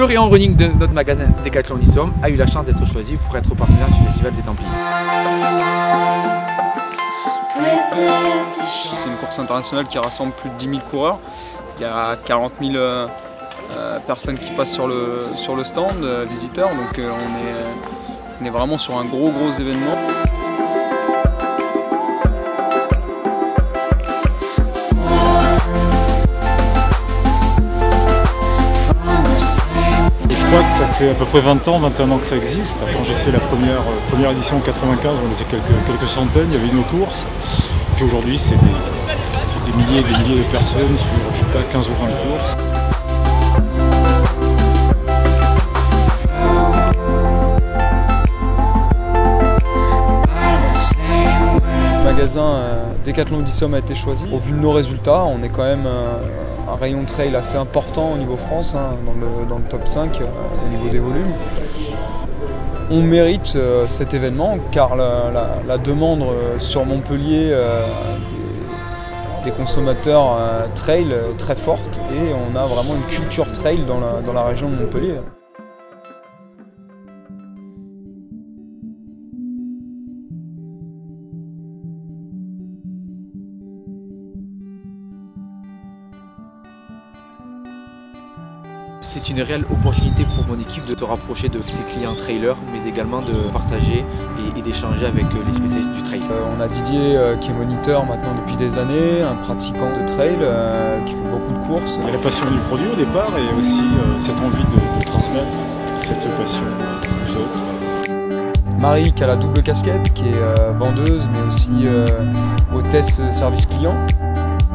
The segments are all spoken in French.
Le rayon running de notre magasin Decathlon Nissom a eu la chance d'être choisi pour être partenaire du Festival des Templiers. C'est une course internationale qui rassemble plus de 10 000 coureurs. Il y a 40 000 personnes qui passent sur le stand, visiteurs, donc on est vraiment sur un gros événement. Je crois que ça fait à peu près 20 ans, 21 ans que ça existe. Quand j'ai fait la première édition en 95, on était quelques centaines, il y avait une course. Puis aujourd'hui, c'est des milliers et des milliers de personnes sur, je sais pas, 15 ou 20 courses. Le magasin Decathlon Nissom a été choisi. Au vu de nos résultats, on est quand même un rayon trail assez important au niveau France, hein, dans le top 5 au niveau des volumes. On mérite cet événement car la demande sur Montpellier des consommateurs trail est très forte et on a vraiment une culture trail dans la région de Montpellier. C'est une réelle opportunité pour mon équipe de se rapprocher de ses clients trailers, mais également de partager et d'échanger avec les spécialistes du trail. On a Didier qui est moniteur maintenant depuis des années, un pratiquant de trail qui fait beaucoup de courses. Il y a la passion du produit au départ et aussi cette envie de transmettre cette passion aux autres. Marie qui a la double casquette, qui est vendeuse mais aussi hôtesse service client.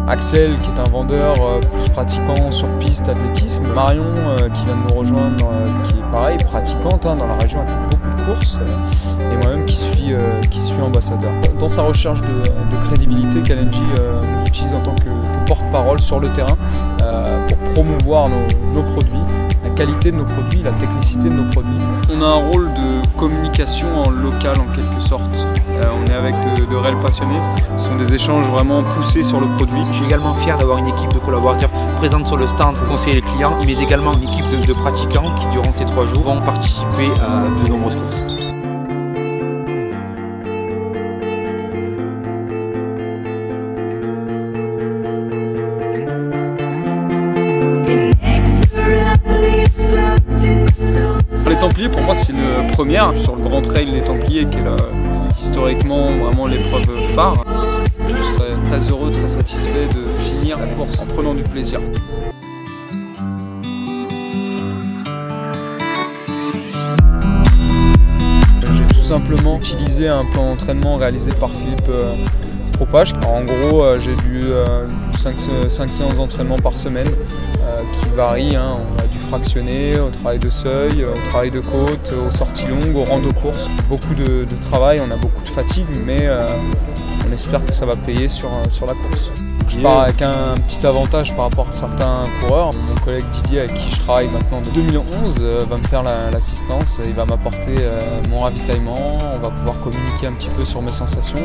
Axel qui est un vendeur plus pratiquant sur piste, athlétisme. Marion qui vient de nous rejoindre, qui est pareil, pratiquante dans la région avec beaucoup de courses. Et moi-même qui suis ambassadeur. Dans sa recherche de crédibilité, Kalenji nous utilise en tant que porte-parole sur le terrain pour promouvoir nos produits, la qualité de nos produits, la technicité de nos produits. On a un rôle de communication en local en quelque sorte. On est avec de réels passionnés. Ce sont des échanges vraiment poussés sur le produit. Je suis également fier d'avoir une équipe de collaborateurs présente sur le stand pour conseiller les clients, mais également une équipe de pratiquants qui, durant ces 3 jours, vont participer à de nombreuses courses. Les Templiers, pour moi, c'est une première sur le Grand Trail des Templiers, qui est historiquement vraiment l'épreuve phare. Je serais très heureux, très satisfait de finir la course en prenant du plaisir. J'ai tout simplement utilisé un plan d'entraînement réalisé par Philippe Propage. En gros, j'ai du 5 séances d'entraînement par semaine qui varient. On a du fractionné au travail de seuil, au travail de côte, aux sorties longues, aux rando courses. Beaucoup de travail, on a beaucoup de fatigue, mais on espère que ça va payer sur la course. Je pars avec un petit avantage par rapport à certains coureurs. Mon collègue Didier, avec qui je travaille maintenant de 2011, va me faire l'assistance. Il va m'apporter mon ravitaillement, on va pouvoir communiquer un petit peu sur mes sensations.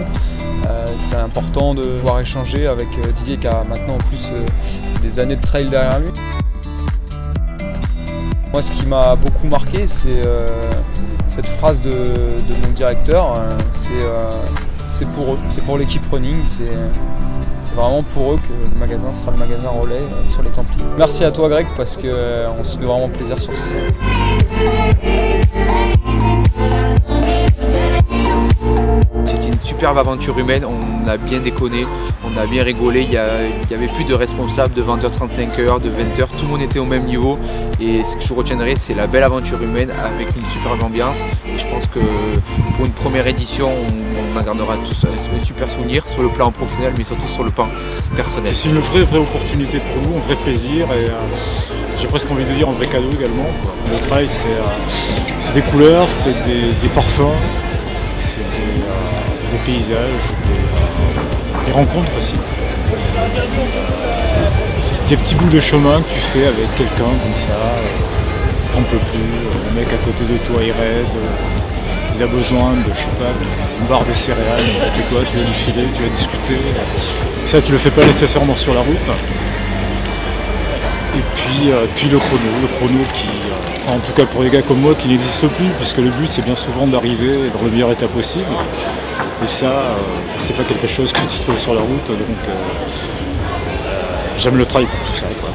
C'est important de pouvoir échanger avec Didier qui a maintenant en plus des années de trail derrière lui. Moi, ce qui m'a beaucoup marqué, c'est cette phrase de mon directeur, c'est pour eux, c'est pour l'équipe running. C'est vraiment pour eux que le magasin sera le magasin relais sur les Templiers. Merci à toi Greg parce qu'on se fait vraiment plaisir sur ce stand. C'était une superbe aventure humaine, on a bien déconné, on a bien rigolé, il n'y avait plus de responsables de 20h35 heures, de 20h, tout le monde était au même niveau et ce que je retiendrai c'est la belle aventure humaine avec une superbe ambiance et je pense que pour une première édition on en gardera tous un super souvenir sur le plan professionnel mais surtout sur le plan personnel. C'est une vraie opportunité pour nous, un vrai plaisir et j'ai presque envie de dire un vrai cadeau également. Le trail c'est des couleurs, c'est des parfums, c'est des paysages, des rencontres aussi. Des petits bouts de chemin que tu fais avec quelqu'un comme ça, t'en peux plus, le mec à côté de toi il rêve, il a besoin de, je sais pas, d'une barre de céréales, n'importe quoi, tu vas lui filer, tu vas discuter. Ça tu le fais pas nécessairement sur la route. Et puis le chrono qui Enfin, en tout cas pour les gars comme moi qui n'existent plus, puisque le but c'est bien souvent d'arriver dans le meilleur état possible. Et ça, c'est pas quelque chose que tu trouves sur la route, donc j'aime le trail pour tout ça, quoi.